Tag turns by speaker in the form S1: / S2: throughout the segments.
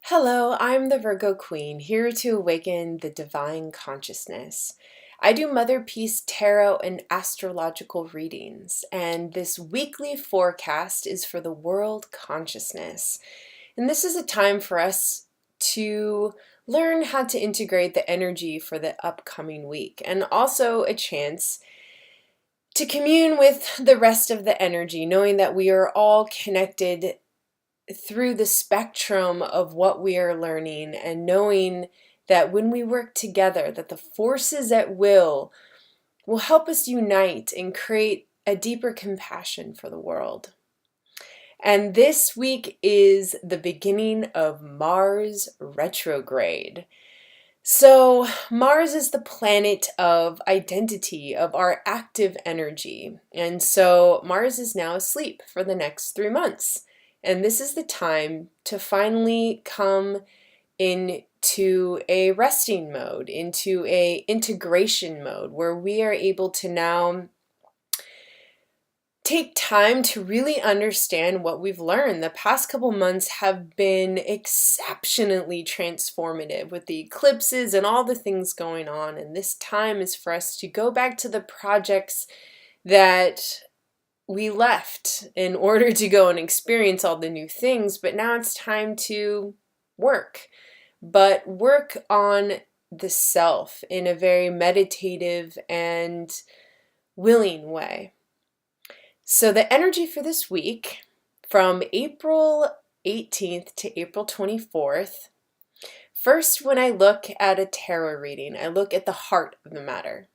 S1: Hello, I'm the Virgo Queen, here to awaken the divine consciousness. I do Motherpeace tarot and astrological readings, and this weekly forecast is for the world consciousness. And this is a time for us to learn how to integrate the energy for the upcoming week, and also a chance to commune with the rest of the energy, knowing that we are all connected through the spectrum of what we are learning, and knowing that when we work together, that the forces at will help us unite and create a deeper compassion for the world. And this week is the beginning of Mars retrograde. So Mars is the planet of identity, of our active energy. And so Mars is now asleep for the next 3 months. And this is the time to finally come into a resting mode, into a integration mode, where we are able to now take time to really understand what we've learned. The past couple months have been exceptionally transformative with the eclipses and all the things going on. And this time is for us to go back to the projects that we left in order to go and experience all the new things, but now it's time to work. But work on the self in a very meditative and willing way. So the energy for this week, from April 18th to April 24th, first when I look at a tarot reading, I look at the heart of the matter.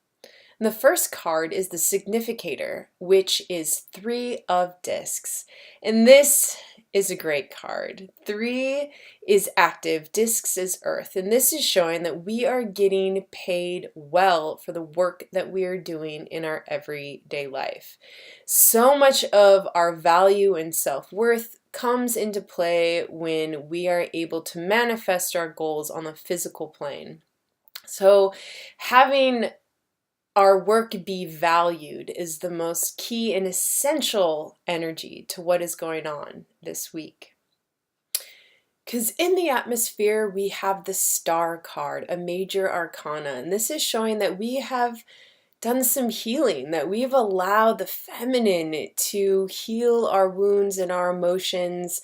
S1: And the first card is the Significator, which is 3 of Discs. And this is a great card. 3 is active, Discs is earth. And this is showing that we are getting paid well for the work that we are doing in our everyday life. So much of our value and self-worth comes into play when we are able to manifest our goals on the physical plane. So having our work be valued is the most key and essential energy to what is going on this week. Because in the atmosphere, we have the Star card, a major arcana, and this is showing that we have done some healing, that we've allowed the feminine to heal our wounds and our emotions,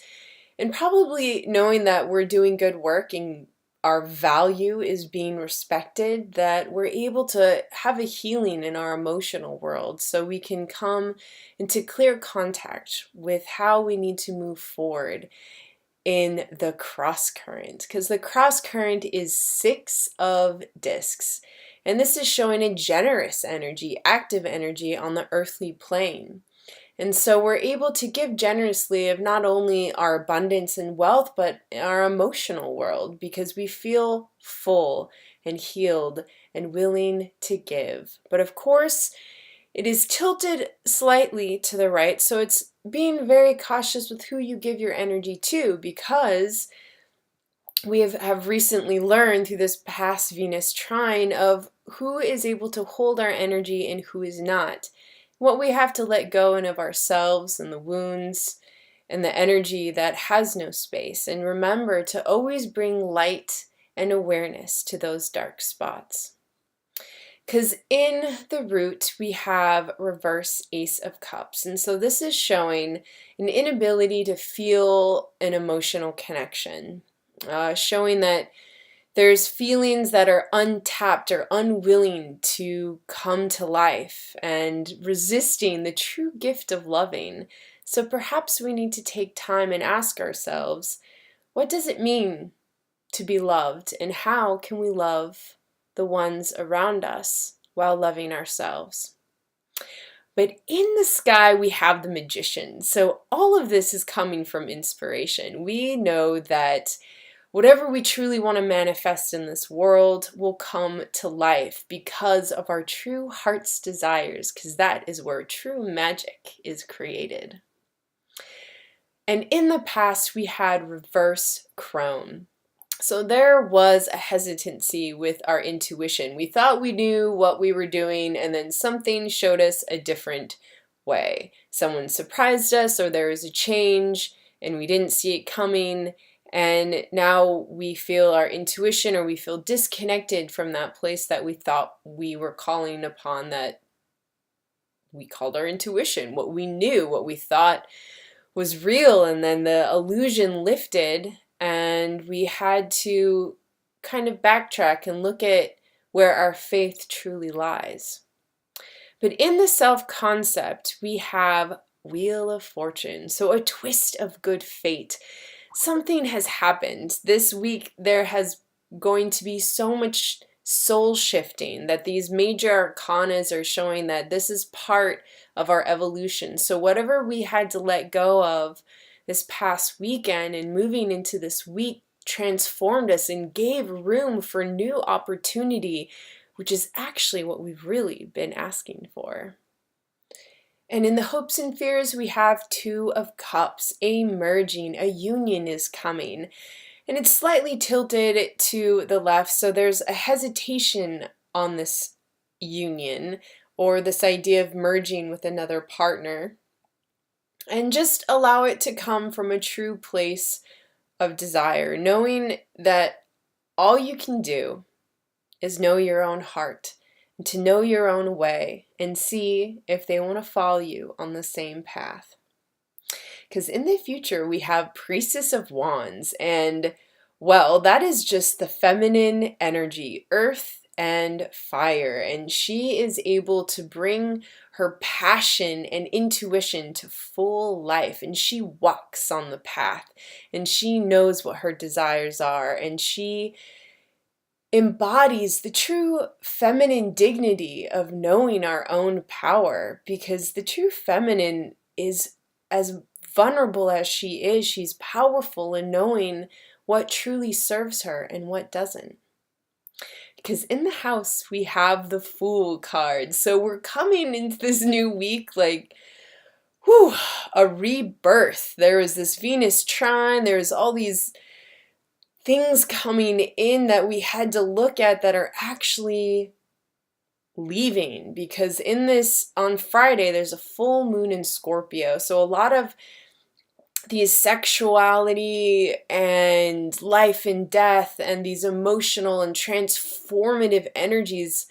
S1: and probably knowing that we're doing good work and our value is being respected, that we're able to have a healing in our emotional world so we can come into clear contact with how we need to move forward in the cross current, because the cross current is 6 of Discs, and this is showing a generous energy, active energy on the earthly plane. And so we're able to give generously of not only our abundance and wealth, but our emotional world, because we feel full and healed and willing to give. But of course, it is tilted slightly to the right, so it's being very cautious with who you give your energy to, because we have recently learned through this past Venus trine of who is able to hold our energy and who is not. What we have to let go of ourselves and the wounds and the energy that has no space. And remember to always bring light and awareness to those dark spots. Because in the root, we have reverse Ace of Cups. And so this is showing an inability to feel an emotional connection, showing that there's feelings that are untapped or unwilling to come to life and resisting the true gift of loving. So perhaps we need to take time and ask ourselves, what does it mean to be loved, and how can we love the ones around us while loving ourselves? But in the sky, we have the Magician. So all of this is coming from inspiration. We know that whatever we truly want to manifest in this world will come to life because of our true heart's desires, because that is where true magic is created. And in the past, we had reverse Crone. So there was a hesitancy with our intuition. We thought we knew what we were doing, and then something showed us a different way. Someone surprised us, or there was a change, and we didn't see it coming. And now we feel our intuition, or we feel disconnected from that place that we thought we were calling upon, that we called our intuition, what we knew, what we thought was real. And then the illusion lifted, and we had to kind of backtrack and look at where our faith truly lies. But in the self-concept, we have Wheel of Fortune, so a twist of good fate. Something has happened. This week there has going to be so much soul shifting that these major arcanas are showing that this is part of our evolution. So whatever we had to let go of this past weekend and moving into this week transformed us and gave room for new opportunity, which is actually what we've really been asking for. And in the hopes and fears, we have Two of Cups, a merging, a union is coming. And it's slightly tilted to the left, so there's a hesitation on this union, or this idea of merging with another partner. And just allow it to come from a true place of desire, knowing that all you can do is know your own heart, and to know your own way, and see if they want to follow you on the same path. Because in the future we have Priestess of Wands, and well, that is just the feminine energy, earth and fire, and she is able to bring her passion and intuition to full life, and she walks on the path, and she knows what her desires are, and she embodies the true feminine dignity of knowing our own power, because the true feminine is as vulnerable as she is. She's powerful in knowing what truly serves her and what doesn't. Because in the house we have the Fool card. So we're coming into this new week like, whew, a rebirth. There is this Venus trine, there's all these things coming in that we had to look at that are actually leaving, because in this, on Friday, there's a full moon in Scorpio. So a lot of these sexuality and life and death and these emotional and transformative energies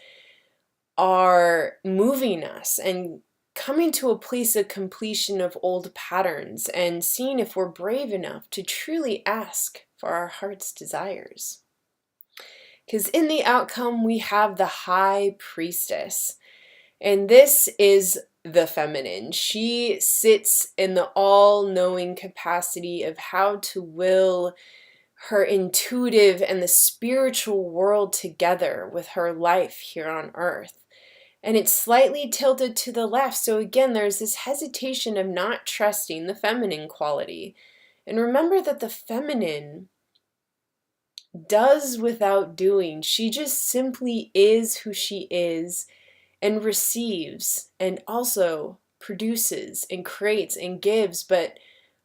S1: are moving us and coming to a place of completion of old patterns, and seeing if we're brave enough to truly ask for our heart's desires. Because in the outcome, we have the High Priestess, and this is the feminine. She sits in the all-knowing capacity of how to will her intuitive and the spiritual world together with her life here on earth. And it's slightly tilted to the left. So again, there's this hesitation of not trusting the feminine quality. And remember that the feminine does without doing. She just simply is who she is, and receives, and also produces and creates and gives, but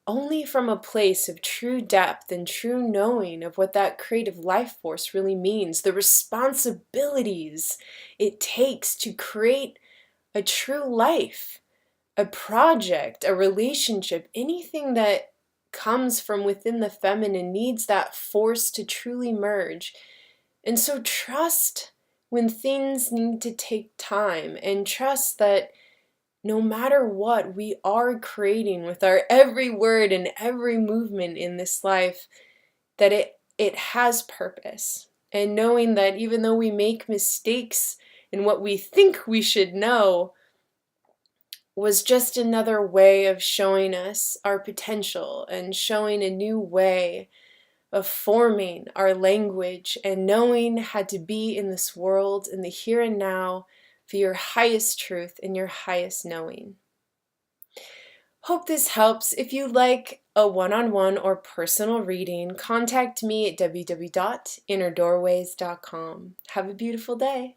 S1: only from a place of true depth and true knowing of what that creative life force really means, the responsibilities it takes to create a true life, a project, a relationship. Anything that comes from within the feminine needs that force to truly merge. And so trust when things need to take time, and trust that no matter what we are creating with our every word and every movement in this life, that it has purpose. And knowing that even though we make mistakes in what we think we should know, was just another way of showing us our potential and showing a new way of forming our language and knowing how to be in this world, in the here and now, for your highest truth and your highest knowing. Hope this helps. If you'd like a one-on-one or personal reading, contact me at www.innerdoorways.com. Have a beautiful day.